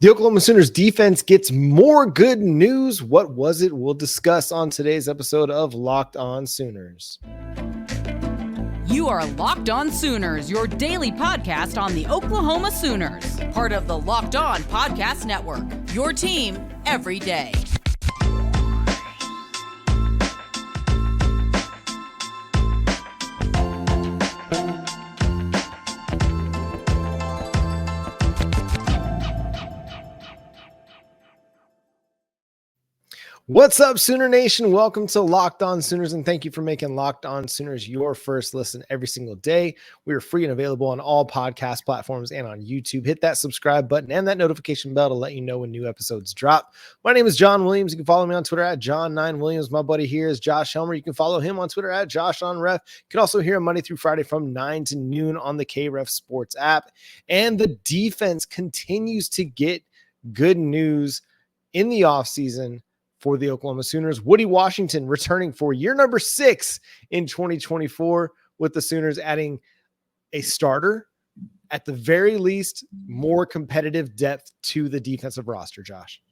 The Oklahoma Sooners defense gets more good news. What was it? We'll discuss on today's episode of Locked On Sooners. You are Locked On Sooners, your daily podcast on the Oklahoma Sooners, part of the Locked On Podcast Network, your team every day. What's up, Sooner Nation? Welcome to Locked On Sooners, and thank you for making Locked On Sooners your first listen every single day. We are free and available on all podcast platforms and on YouTube. Hit that subscribe button and that notification bell to let you know when new episodes drop. My name is John Williams. You can follow me on Twitter at John9Williams. My buddy here is Josh Helmer. You can follow him on Twitter at JoshOnRef. You can also hear him Monday through Friday from 9 to noon on the KREF Sports app. And the defense continues to get good news in the offseason for the Oklahoma Sooners. Woodi Washington returning for year number 6 in 2024 with the Sooners, adding a starter, at the very least, more competitive depth to the defensive roster, Josh.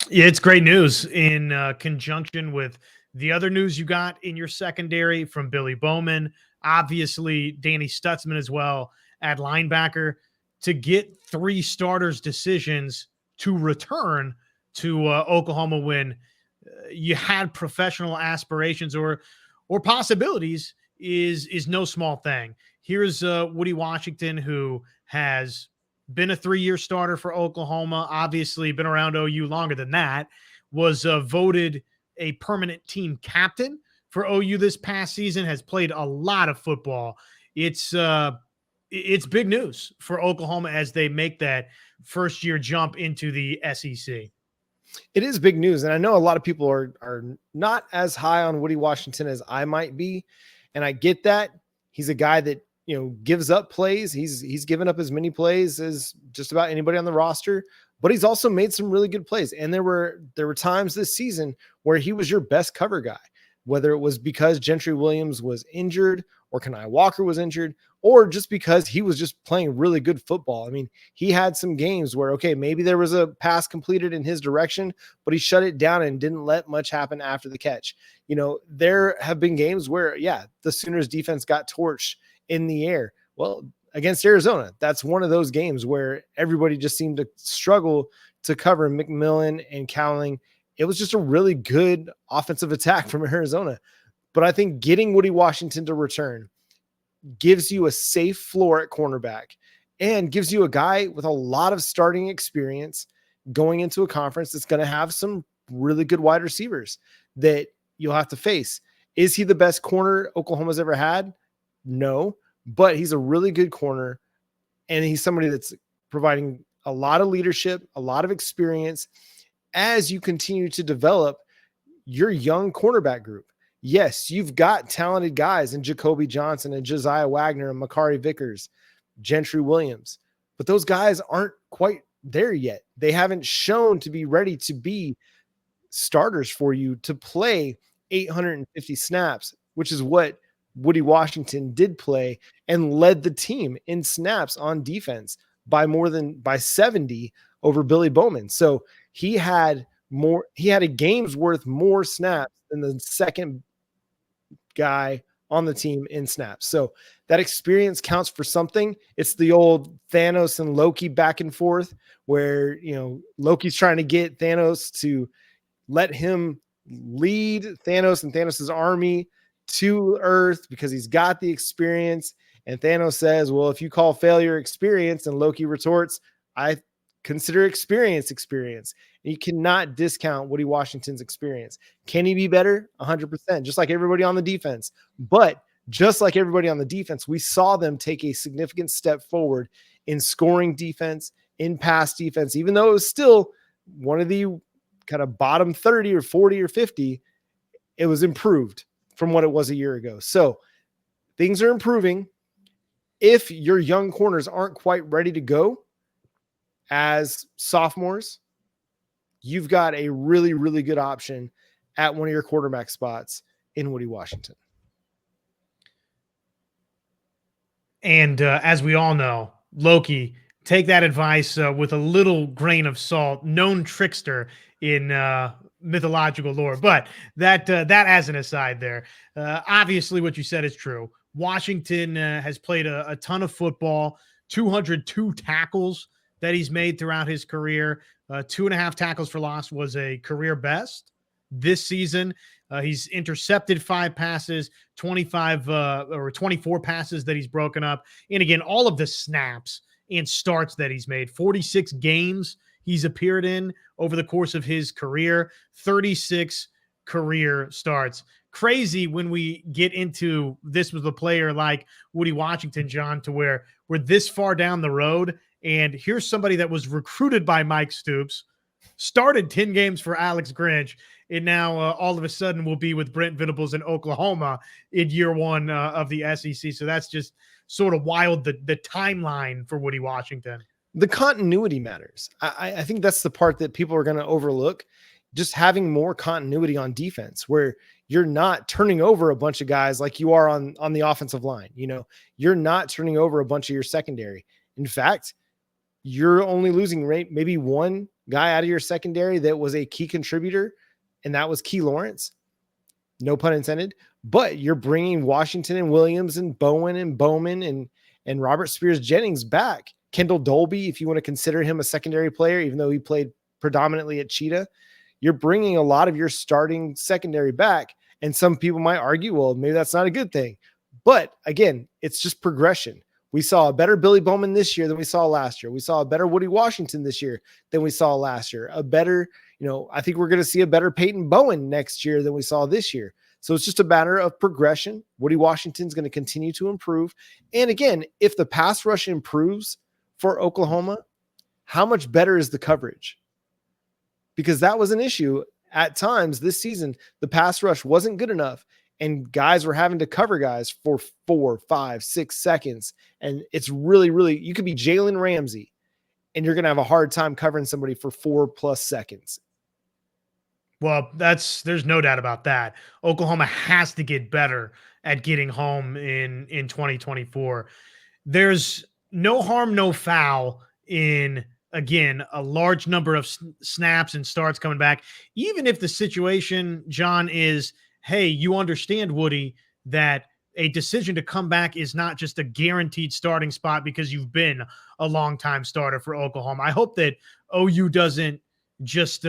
Yeah, it's great news in conjunction with the other news you got in your secondary from Billy Bowman, obviously Danny Stutzman as well at linebacker, to get 3 starters' decisions to return to Oklahoma when you had professional aspirations or possibilities is no small thing. Here's Woodi Washington, who has been a 3-year starter for Oklahoma, obviously been around OU longer than that, was voted a permanent team captain for OU this past season, has played a lot of football. It's big news for Oklahoma as they make that first-year jump into the SEC. It is big news, and I know a lot of people are not as high on Woodi Washington as I might be, and I get that. He's a guy that, gives up plays. He's given up as many plays as just about anybody on the roster, but he's also made some really good plays. And there were times this season where he was your best cover guy, whether it was because Gentry Williams was injured or Kenai Walker was injured, or just because he was just playing really good football. I mean, he had some games where, okay, maybe there was a pass completed in his direction, but he shut it down and didn't let much happen after the catch. There have been games where, the Sooners defense got torched in the air. Well, against Arizona, that's one of those games where everybody just seemed to struggle to cover McMillan and Cowling. It was just a really good offensive attack from Arizona. But I think getting Woodi Washington to return gives you a safe floor at cornerback and gives you a guy with a lot of starting experience going into a conference that's going to have some really good wide receivers that you'll have to face. Is he the best corner Oklahoma's ever had? No, but he's a really good corner, and he's somebody that's providing a lot of leadership, a lot of experience as you continue to develop your young cornerback group. Yes, you've got talented guys in Jacoby Johnson and Josiah Wagner and Makari Vickers, Gentry Williams, but those guys aren't quite there yet. They haven't shown to be ready to be starters for you to play 850 snaps, which is what Woodi Washington did play and led the team in snaps on defense by 70 over Billy Bowman. So he had a game's worth more snaps than the second guy on the team in snaps. So that experience counts for something. It's the old Thanos and Loki back and forth where, Loki's trying to get Thanos to let him lead Thanos and Thanos's army to Earth because he's got the experience. And Thanos says, well, if you call failure experience, and Loki retorts, I consider experience. And you cannot discount Woodi Washington's experience. Can he be better? 100%, just like everybody on the defense. But just like everybody on the defense, we saw them take a significant step forward in scoring defense, in pass defense, even though it was still one of the kind of bottom 30 or 40 or 50, it was improved from what it was a year ago. So things are improving. If your young corners aren't quite ready to go as sophomores, you've got a really, really good option at one of your quarterback spots in Woodi Washington. And as we all know, Loki take that advice with a little grain of salt. Known trickster in mythological lore, but that as an aside there. Obviously, what you said is true. Washington has played a ton of football, 202 tackles that he's made throughout his career. 2.5 tackles for loss was a career best this season. He's intercepted 5 passes, 25 or 24 passes that he's broken up. And again, all of the snaps and starts that he's made, 46 games he's appeared in over the course of his career, 36 career starts. Crazy when we get into this with a player like Woodi Washington, John, to where we're this far down the road. And here's somebody that was recruited by Mike Stoops, started 10 games for Alex Grinch, and now all of a sudden will be with Brent Venables in Oklahoma in year 1 of the SEC. So that's just sort of wild, the timeline for Woodi Washington. The continuity matters. I think that's the part that people are going to overlook. Just having more continuity on defense where you're not turning over a bunch of guys like you are on the offensive line. You know, you're not turning over a bunch of your secondary. In fact, you're only losing maybe one guy out of your secondary that was a key contributor, and that was Key Lawrence. No pun intended. But you're bringing Washington and Williams and Bowen and Bowman and Robert Spears Jennings back. Kendall Dolby, if you want to consider him a secondary player, even though he played predominantly at Cheetah, you're bringing a lot of your starting secondary back. And some people might argue, well, maybe that's not a good thing. But again, it's just progression. We saw a better Billy Bowman this year than we saw last year. We saw a better Woodi Washington this year than we saw last year. A better, I think we're going to see a better Peyton Bowen next year than we saw this year. So it's just a matter of progression. Woodi Washington's going to continue to improve. And again, if the pass rush improves for Oklahoma, how much better is the coverage? Because that was an issue at times this season. The pass rush wasn't good enough, and guys were having to cover guys for 4, 5, 6 seconds. And it's really, really, you could be Jalen Ramsey and you're going to have a hard time covering somebody for 4+ seconds. Well, there's no doubt about that. Oklahoma has to get better at getting home in 2024. There's no harm, no foul in, again, a large number of snaps and starts coming back. Even if the situation, John, is, hey, you understand, Woody, that a decision to come back is not just a guaranteed starting spot because you've been a longtime starter for Oklahoma. I hope that OU doesn't just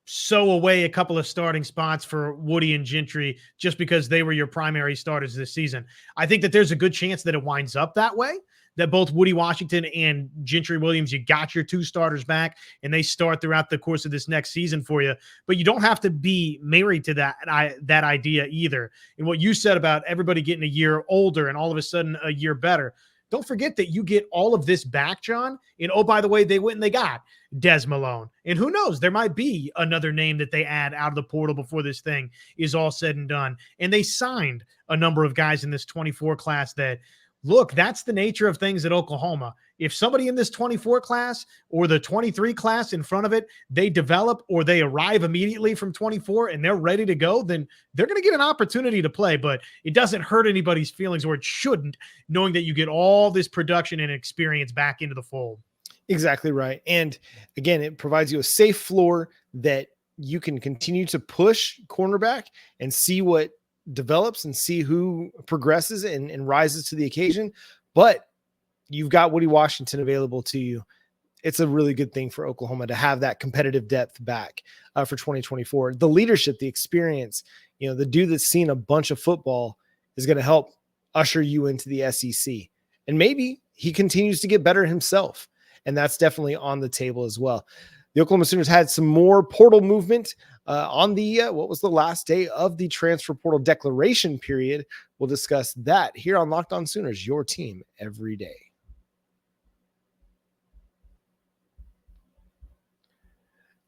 sew away a couple of starting spots for Woody and Gentry just because they were your primary starters this season. I think that there's a good chance that it winds up that way, that both Woodi Washington and Gentry Williams, you got your 2 starters back and they start throughout the course of this next season for you. But you don't have to be married to that idea either. And what you said about everybody getting a year older and all of a sudden a year better, don't forget that you get all of this back, John. And oh, by the way, they went and they got Des Malone. And who knows, there might be another name that they add out of the portal before this thing is all said and done. And they signed a number of guys in this 24 class that, look, that's the nature of things at Oklahoma. If somebody in this 24 class or the 23 class in front of it, they develop or they arrive immediately from 24 and they're ready to go, then they're going to get an opportunity to play. But it doesn't hurt anybody's feelings, or it shouldn't, knowing that you get all this production and experience back into the fold. Exactly right. And again, it provides you a safe floor that you can continue to push cornerback and see what develops and see who progresses and rises to the occasion. But you've got Woodi Washington available to you. It's a really good thing for Oklahoma to have that competitive depth back for 2024. The leadership, the experience, the dude that's seen a bunch of football is going to help usher you into the SEC. And maybe he continues to get better himself. And that's definitely on the table as well. The Oklahoma Sooners had some more portal movement on the, what was the last day of the transfer portal declaration period. We'll discuss that here on Locked On Sooners, your team every day.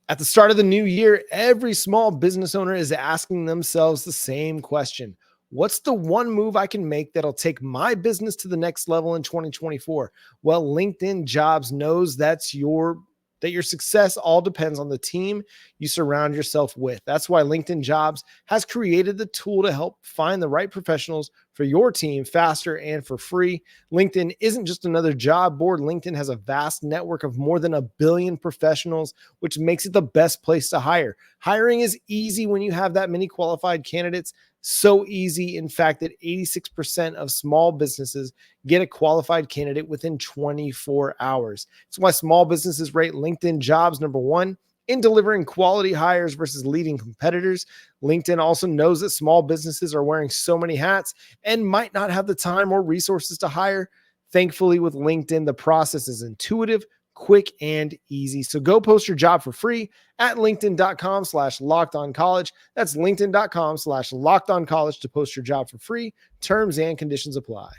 At the start of the new year, every small business owner is asking themselves the same question. What's the one move I can make that'll take my business to the next level in 2024? Well, LinkedIn Jobs knows that's your that your success all depends on the team you surround yourself with. That's why LinkedIn Jobs has created the tool to help find the right professionals for your team faster and for free. LinkedIn isn't just another job board. LinkedIn has a vast network of more than 1 billion professionals, which makes it the best place to hire. Hiring is easy when you have that many qualified candidates. So easy, in fact, that 86% of small businesses get a qualified candidate within 24 hours. It's why small businesses rate LinkedIn Jobs number 1 in delivering quality hires versus leading competitors. LinkedIn also knows that small businesses are wearing so many hats and might not have the time or resources to hire. Thankfully, with LinkedIn, the process is intuitive, quick, and easy. So go post your job for free at linkedin.com/lockedoncollege. That's linkedin.com/lockedoncollege to post your job for free. Terms and conditions apply.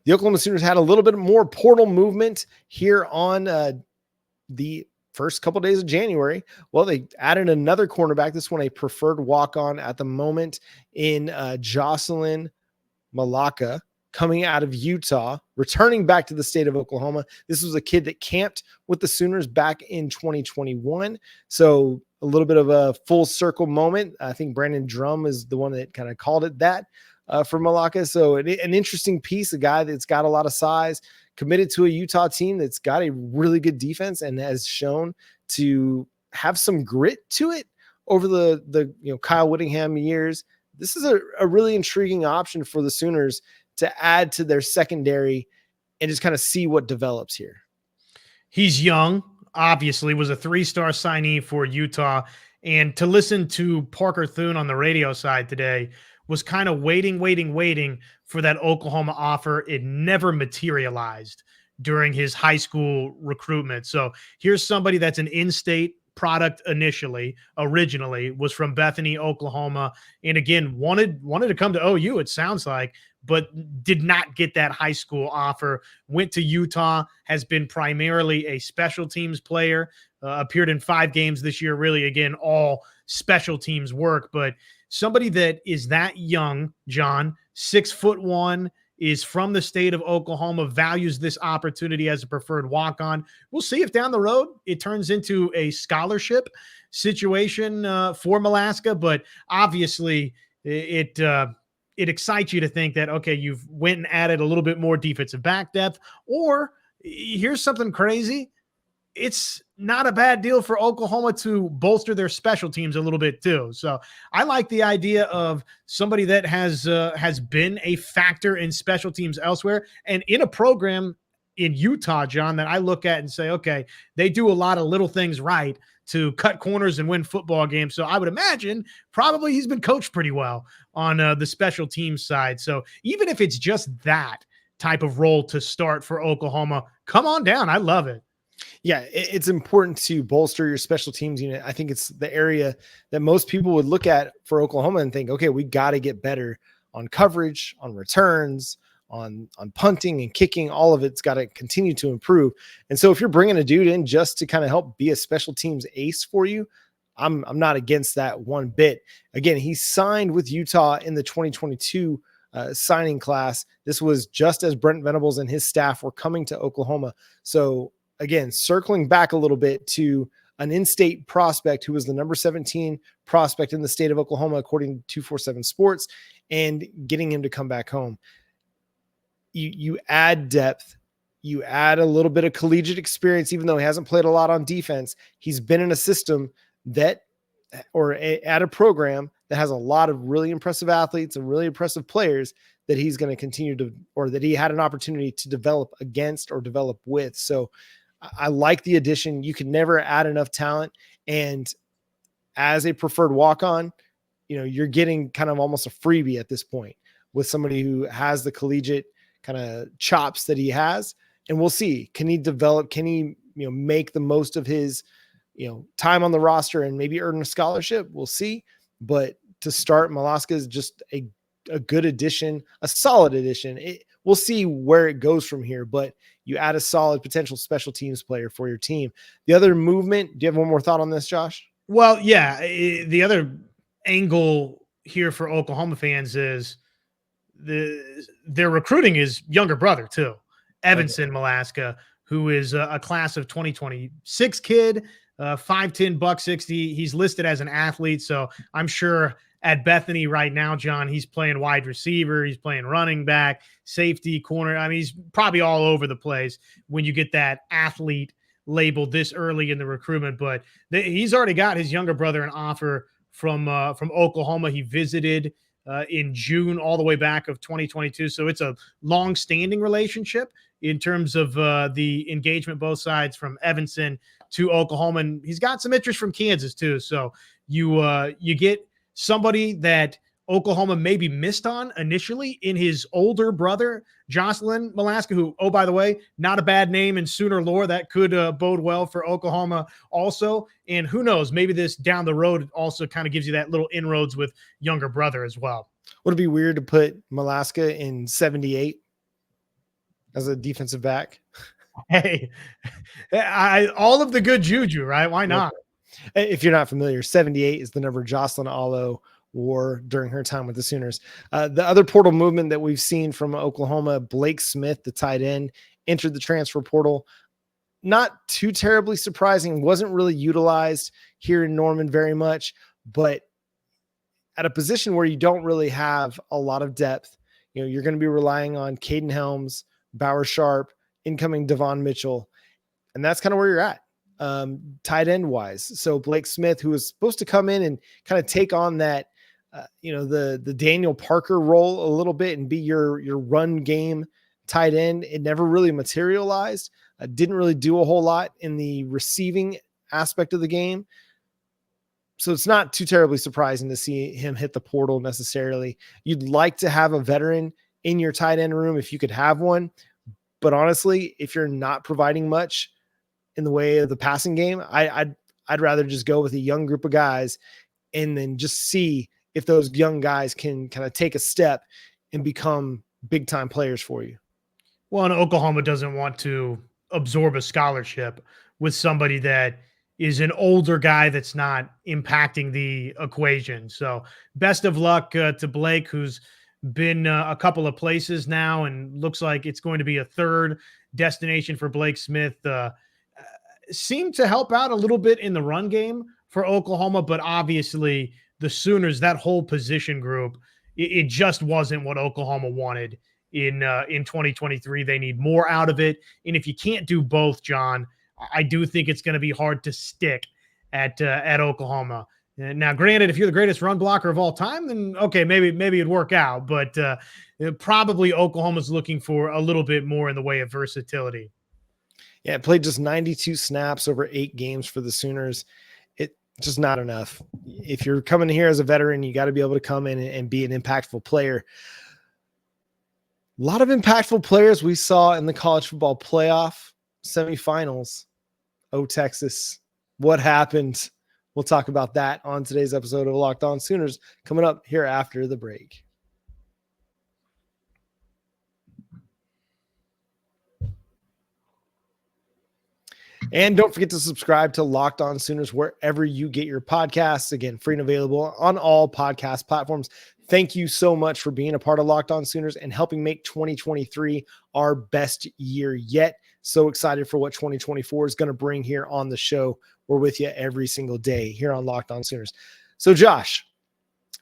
The Oklahoma Sooners had a little bit more portal movement here on the first couple of days of January. Well, they added another cornerback, this one a preferred walk-on at the moment in Jocelyn Malaka, coming out of Utah, returning back to the state of Oklahoma. This was a kid that camped with the Sooners back in 2021. So a little bit of a full circle moment. I think Brandon Drum is the one that kind of called it that for Malaka. So an interesting piece, a guy that's got a lot of size, committed to a Utah team that's got a really good defense and has shown to have some grit to it over the Kyle Whittingham years. This is a really intriguing option for the Sooners to add to their secondary and just kind of see what develops here. He's young, obviously, was a 3-star signee for Utah. And to listen to Parker Thune on the radio side today was kind of waiting for that Oklahoma offer. It never materialized during his high school recruitment. So here's somebody that's an in-state product originally was from Bethany, Oklahoma. And again, wanted to come to OU, it sounds like, but did not get that high school offer, went to Utah, has been primarily a special teams player, appeared in 5 games this year, really, again, all special teams work. But somebody that is that young, John, 6'1", is from the state of Oklahoma, values this opportunity as a preferred walk-on. We'll see if down the road it turns into a scholarship situation for Malaska, but obviously it excites you to think that, okay, you've went and added a little bit more defensive back depth, or here's something crazy. It's not a bad deal for Oklahoma to bolster their special teams a little bit too. So I like the idea of somebody that has been a factor in special teams elsewhere and in a program in Utah, John, that I look at and say, okay, they do a lot of little things right to cut corners and win football games. So I would imagine probably he's been coached pretty well on the special teams side. So even if it's just that type of role to start for Oklahoma, come on down. I love it. Yeah, it's important to bolster your special teams unit. I think it's the area that most people would look at for Oklahoma and think, okay, we got to get better on coverage, on returns, on punting and kicking. All of it's got to continue to improve. And so if you're bringing a dude in just to kind of help be a special teams ace for you, I'm not against that one bit. Again, he signed with Utah in the 2022 signing class. This was just as Brent Venables and his staff were coming to Oklahoma. So again, circling back a little bit to an in-state prospect who was the number 17 prospect in the state of Oklahoma, according to 247 Sports, and getting him to come back home. You add depth, you add a little bit of collegiate experience, even though he hasn't played a lot on defense. He's been in a system at a program that has a lot of really impressive athletes and really impressive players that he's going to continue to, or that he had an opportunity to develop against or develop with. So I like the addition. You can never add enough talent. And as a preferred walk-on, you're getting kind of almost a freebie at this point with somebody who has the collegiate kind of chops that he has. And we'll see, can he develop, can he, make the most of his, time on the roster and maybe earn a scholarship? We'll see. But to start, Malaska is just a good addition, a solid addition. We'll see where it goes from here, but you add a solid potential special teams player for your team. The other movement, do you have one more thought on this, Josh? Well, yeah. The other angle here for Oklahoma fans is their recruiting is younger brother too. Evanson Malaska, who is a class of 2026 kid, 5'10", buck 60. He's listed as an athlete, so I'm sure at Bethany right now, John, he's playing wide receiver, he's playing running back, safety, corner. I mean, he's probably all over the place when you get that athlete label this early in the recruitment. But he's already got his younger brother an offer from Oklahoma. He visited in June all the way back of 2022. So it's a long-standing relationship in terms of the engagement, both sides from Evanston to Oklahoma. And he's got some interest from Kansas too. So you get somebody that Oklahoma maybe missed on initially in his older brother, Jocelyn Malaska, who, oh, by the way, not a bad name in Sooner lore. That could bode well for Oklahoma also. And who knows, maybe this down the road also kind of gives you that little inroads with younger brother as well. Would it be weird to put Malaska in 78 as a defensive back? Hey, all of the good juju, right? Why not? If you're not familiar, 78 is the number Jocelyn Allo wore during her time with the Sooners. The other portal movement that we've seen from Oklahoma, Blake Smith, the tight end, entered the transfer portal. Not too terribly surprising. Wasn't really utilized here in Norman very much, but at a position where you don't really have a lot of depth, you're going to be relying on Caden Helms, Bauer Sharp, incoming Devon Mitchell, and that's kind of where you're at. Tight end wise. So Blake Smith, who was supposed to come in and kind of take on that, the Daniel Parker role a little bit and be your run game tight end, it never really materialized. Didn't really do a whole lot in the receiving aspect of the game. So it's not too terribly surprising to see him hit the portal necessarily. You'd like to have a veteran in your tight end room if you could have one. But honestly, if you're not providing much in the way of the passing game, I'd rather just go with a young group of guys and then just see if those young guys can kind of take a step and become big time players for you. Well, and Oklahoma doesn't want to absorb a scholarship with somebody that is an older guy that's not impacting the equation. So best of luck to Blake, who's been a couple of places now and looks like it's going to be a third destination for Blake Smith. Seemed to help out a little bit in the run game for Oklahoma, but obviously the Sooners, that whole position group, it just wasn't what Oklahoma wanted in 2023. They need more out of it. And if you can't do both, John, I do think it's going to be hard to stick at Oklahoma. Now, granted, if you're the greatest run blocker of all time, then okay, maybe it'd work out, but probably Oklahoma's looking for a little bit more in the way of versatility. Yeah, played just 92 snaps over 8 games for the Sooners. It just not enough. If you're coming here as a veteran, you got to be able to come in and be an impactful player. A lot of impactful players we saw in the college football playoff semifinals. Oh, Texas, what happened? We'll talk about that on today's episode of Locked On Sooners coming up here after the break. And don't forget to subscribe to Locked On Sooners wherever you get your podcasts. Again, free and available on all podcast platforms. Thank you so much for being a part of Locked On Sooners and helping make 2023 our best year yet. So excited for what 2024 is going to bring here on the show. We're with you every single day here on Locked On Sooners. So Josh,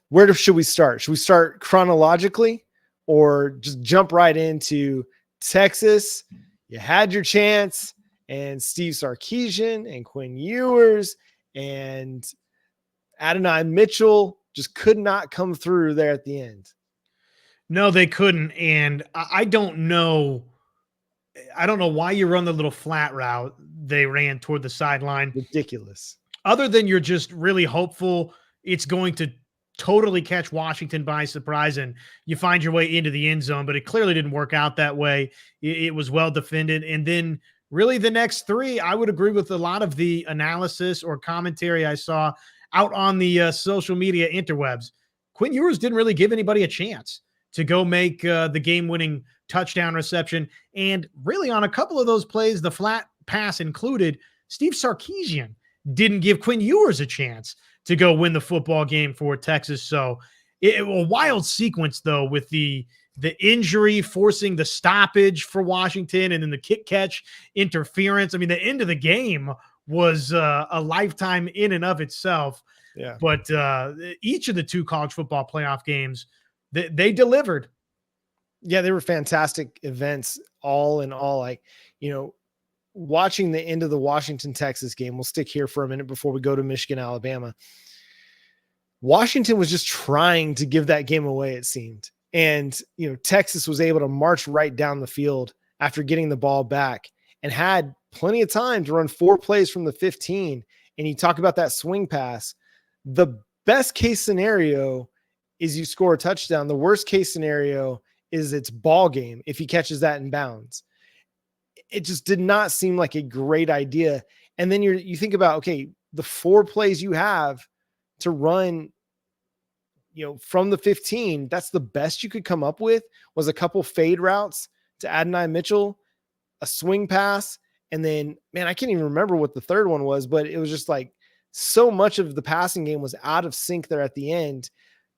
where should we start? Should we start chronologically or just jump right into Texas? You had your chance. And Steve Sarkisian and Quinn Ewers and Adonai Mitchell just could not come through there at the end. No, they couldn't. And I don't know why you run the little flat route they ran toward the sideline. Ridiculous. Other than you're just really hopeful it's going to totally catch Washington by surprise and you find your way into the end zone, but it clearly didn't work out that way. It was well defended. And then really the next 3, I would agree with a lot of the analysis or commentary I saw out on the social media interwebs. Quinn Ewers didn't really give anybody a chance to go make the game-winning touchdown reception. And really on a couple of those plays, the flat pass included, Steve Sarkisian didn't give Quinn Ewers a chance to go win the football game for Texas. So a wild sequence, though, with the the injury forcing the stoppage for Washington, and then the kick catch interference. I mean, the end of the game was a lifetime in and of itself. Yeah. But each of the two college football playoff games, they delivered. Yeah, they were fantastic events all in all. Like, watching the end of the Washington, Texas game, we'll stick here for a minute before we go to Michigan, Alabama. Washington was just trying to give that game away, it seemed. And, Texas was able to march right down the field after getting the ball back and had plenty of time to run 4 plays from the 15. And you talk about that swing pass. The best case scenario is you score a touchdown. The worst case scenario is it's ball game if he catches that in bounds. It just did not seem like a great idea. And then you think about, okay, the 4 plays you have to run, from the 15, that's the best you could come up with, was a couple fade routes to Adonai Mitchell, a swing pass, and then, man, I can't even remember what the third one was, but it was just like so much of the passing game was out of sync there at the end.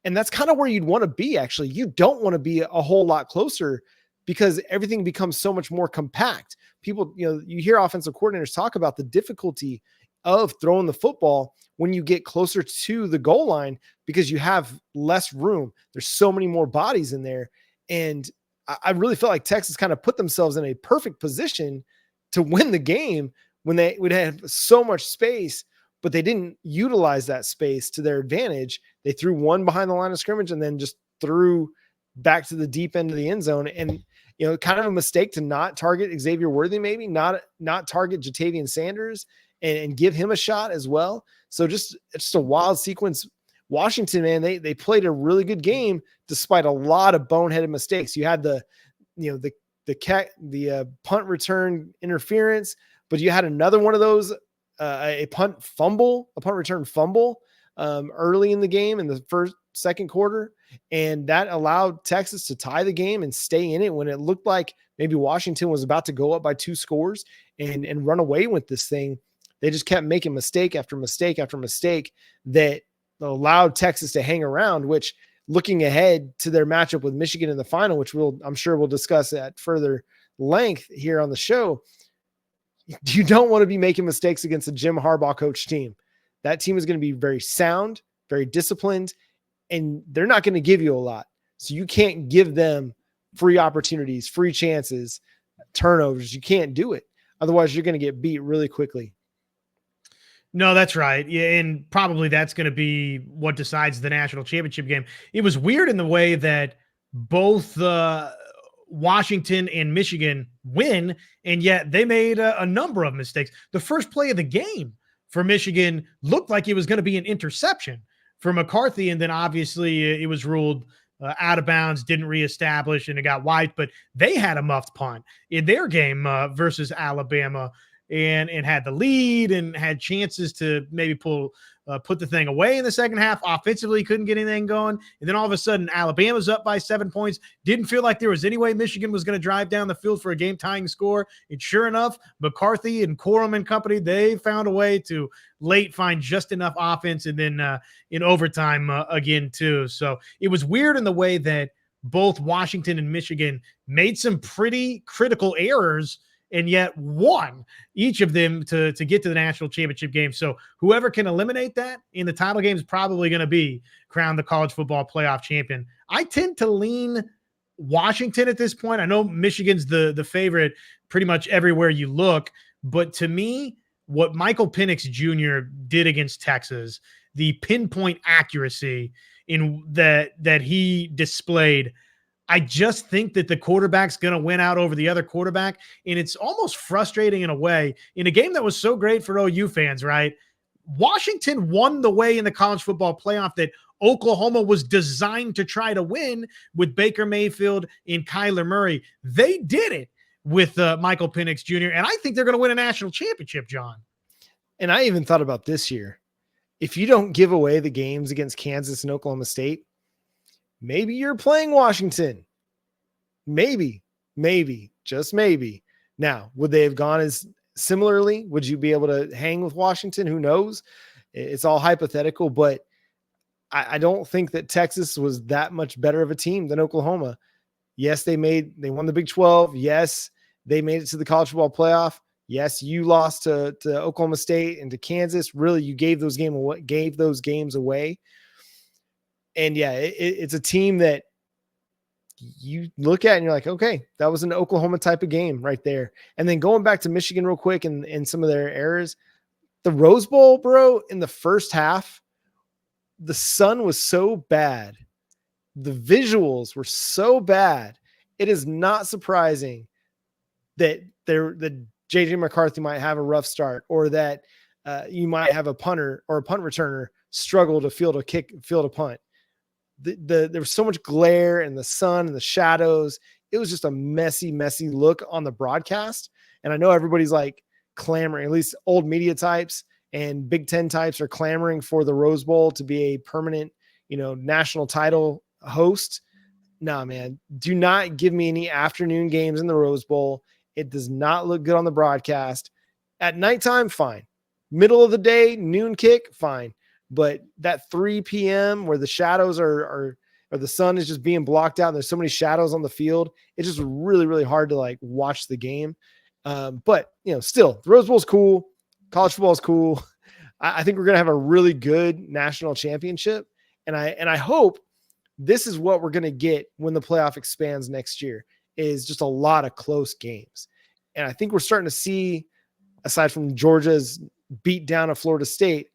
And that's kind of where you'd want to be, actually. You don't want to be a whole lot closer because everything becomes so much more compact. People, you hear offensive coordinators talk about the difficulty of throwing the football when you get closer to the goal line because you have less room. There's so many more bodies in there. And I really felt like Texas kind of put themselves in a perfect position to win the game when they would have so much space, but they didn't utilize that space to their advantage. They threw one behind the line of scrimmage and then just threw back to the deep end of the end zone. And, kind of a mistake to not target Xavier Worthy, maybe not target Jatavian Sanders and give him a shot as well. So it's just a wild sequence. Washington, man, they played a really good game despite a lot of boneheaded mistakes. You had the punt return interference, but you had another one of those, a punt return fumble early in the game in the second quarter. And that allowed Texas to tie the game and stay in it when it looked like maybe Washington was about to go up by 2 scores and run away with this thing. They just kept making mistake after mistake after mistake that allowed Texas to hang around, which, looking ahead to their matchup with Michigan in the final, which I'm sure we'll discuss at further length here on the show, you don't want to be making mistakes against a Jim Harbaugh coach team. That team is going to be very sound, very disciplined, and they're not going to give you a lot. So you can't give them free opportunities, free chances, turnovers. You can't do it. Otherwise, you're going to get beat really quickly. No, that's right. Yeah, and probably that's going to be what decides the national championship game. It was weird in the way that both Washington and Michigan win, and yet they made a number of mistakes. The first play of the game for Michigan looked like it was going to be an interception for McCarthy, and then obviously it was ruled out of bounds, didn't reestablish, and it got wiped. But they had a muffed punt in their game versus Alabama, and had the lead and had chances to maybe put the thing away in the second half. Offensively, couldn't get anything going. And then all of a sudden, Alabama's up by 7 points. Didn't feel like there was any way Michigan was going to drive down the field for a game-tying score. And sure enough, McCarthy and Corum and company, they found a way to late find just enough offense, and then in overtime again too. So it was weird in the way that both Washington and Michigan made some pretty critical errors and yet won each of them to get to the national championship game. So whoever can eliminate that in the title game is probably going to be crowned the college football playoff champion. I tend to lean Washington at this point. I know Michigan's the favorite pretty much everywhere you look, but to me, what Michael Penix Jr. did against Texas, the pinpoint accuracy in that he displayed, I just think that the quarterback's going to win out over the other quarterback. And it's almost frustrating in a way in a game that was so great for OU fans, right? Washington won the way in the college football playoff that Oklahoma was designed to try to win with Baker Mayfield and Kyler Murray. They did it with Michael Penix Jr. And I think they're going to win a national championship, John. And I even thought about this year. If you don't give away the games against Kansas and Oklahoma State, maybe you're playing Washington. Maybe, just maybe. Now, would they have gone as similarly? Would you be able to hang with Washington? Who knows? It's all hypothetical, but I don't think that Texas was that much better of a team than Oklahoma. Yes, they won the Big 12. Yes, they made it to the college football playoff. Yes, you lost to Oklahoma State and to Kansas. Really, you gave those games away. And yeah, it's a team that you look at and you're like, okay, that was an Oklahoma type of game right there. And then going back to Michigan real quick and some of their errors, the Rose Bowl, bro, in the first half, the sun was so bad. The visuals were so bad. It is not surprising that JJ McCarthy might have a rough start, or that you might have a punter or a punt returner struggle to field a punt. There was so much glare and the sun and the shadows. It was just a messy look on the broadcast. And I know everybody's like clamoring, at least old media types and Big Ten types are clamoring for the Rose Bowl to be a permanent, national title host. Nah, man, do not give me any afternoon games in the Rose Bowl. It does not look good on the broadcast. At nighttime, fine. Middle of the day, noon kick, fine. But that 3 p.m. where the shadows or the sun is just being blocked out and there's so many shadows on the field, it's just really, really hard to like watch the game. But still, the Rose Bowl is cool. College football is cool. I think we're going to have a really good national championship. And I hope this is what we're going to get when the playoff expands next year, is just a lot of close games. And I think we're starting to see, aside from Georgia's beat down of Florida State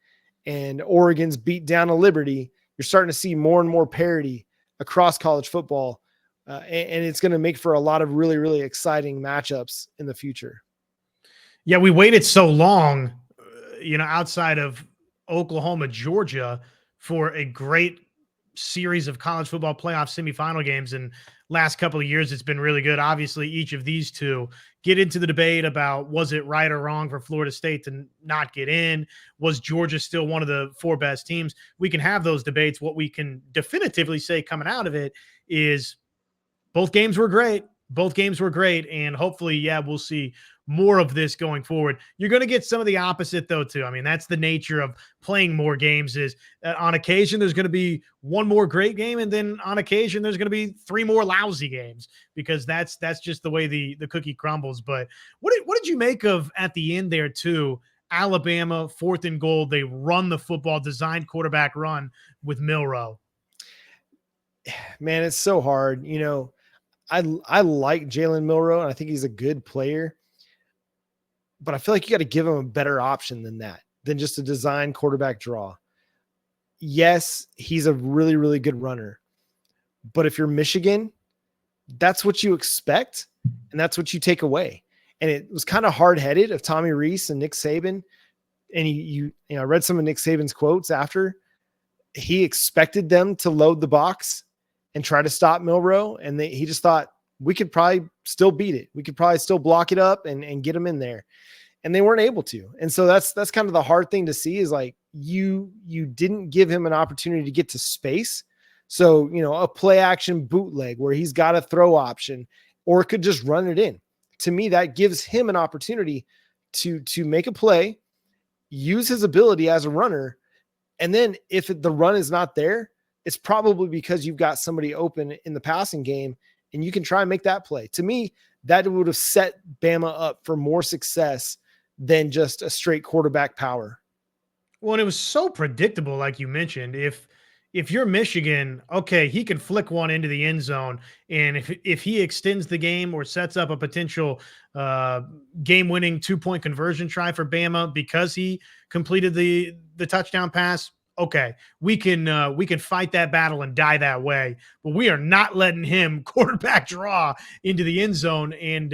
and Oregon's beat down of Liberty, you're starting to see more and more parity across college football. And it's going to make for a lot of really, really exciting matchups in the future. Yeah, we waited so long, outside of Oklahoma, Georgia, for a great series of college football playoff semifinal games. And last couple of years, it's been really good. Obviously, each of these two get into the debate about, was it right or wrong for Florida State to not get in? Was Georgia still one of the 4 best teams? We can have those debates. What we can definitively say coming out of it is both games were great. Both games were great. And hopefully, we'll see more of this going forward. You're going to get some of the opposite, though, too. I mean, that's the nature of playing more games, is on occasion there's going to be one more great game, and then on occasion there's going to be 3 more lousy games, because that's just the way the cookie crumbles. But what did you make of, at the end there, too, Alabama, 4th and goal, they run the football, designed quarterback run with Milroe? Man, it's so hard. I like Jalen Milroe, and I think he's a good player. But I feel like you got to give him a better option than that, than just a design quarterback draw. Yes, he's a really, really good runner. But if you're Michigan, that's what you expect, and that's what you take away. And it was kind of hard-headed of Tommy Rees and Nick Saban. And I read some of Nick Saban's quotes after. He expected them to load the box and try to stop Milroe, and he just thought, we could probably still beat it. We could probably still block it up and get him in there. And they weren't able to. And so that's kind of the hard thing to see, is like you didn't give him an opportunity to get to space. So, a play action bootleg where he's got a throw option, or could just run it in. To me, that gives him an opportunity to make a play, use his ability as a runner. And then if the run is not there, it's probably because you've got somebody open in the passing game, and you can try and make that play. To me, that would have set Bama up for more success than just a straight quarterback power. Well, and it was so predictable, like you mentioned. If you're Michigan, okay, he can flick one into the end zone, and if he extends the game or sets up a potential game-winning 2-point conversion try for Bama because he completed the touchdown pass, okay, we can fight that battle and die that way, but we are not letting him quarterback draw into the end zone. And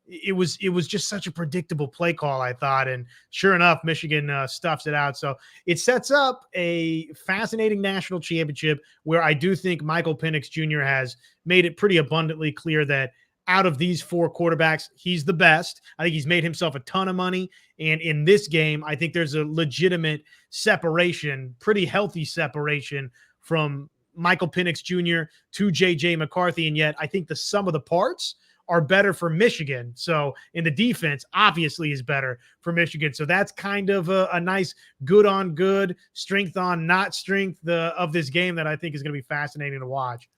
it was just such a predictable play call, I thought. And sure enough, Michigan stuffs it out. So it sets up a fascinating national championship where I do think Michael Penix Jr. has made it pretty abundantly clear that out of these 4 quarterbacks, he's the best. I think he's made himself a ton of money. And in this game, I think there's a legitimate separation, pretty healthy separation from Michael Penix Jr. to JJ McCarthy. And yet I think the sum of the parts are better for Michigan. So in the defense, obviously, is better for Michigan. So that's kind of a nice good on good, strength on not strength of this game that I think is going to be fascinating to watch.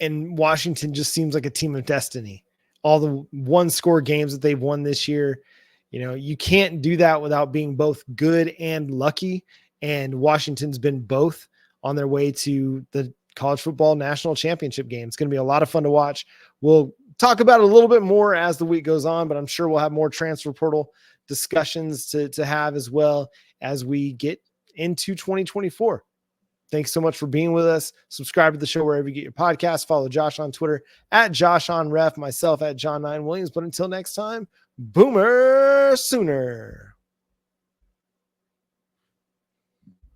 And Washington just seems like a team of destiny. All the one score games that they've won this year, you can't do that without being both good and lucky. And Washington's been both on their way to the college football national championship game. It's going to be a lot of fun to watch. We'll talk about it a little bit more as the week goes on, but I'm sure we'll have more transfer portal discussions to have as well as we get into 2024. Thanks so much for being with us. Subscribe to the show wherever you get your podcast. Follow Josh on Twitter at JoshOnRef, myself at John9Williams. But until next time, Boomer Sooner.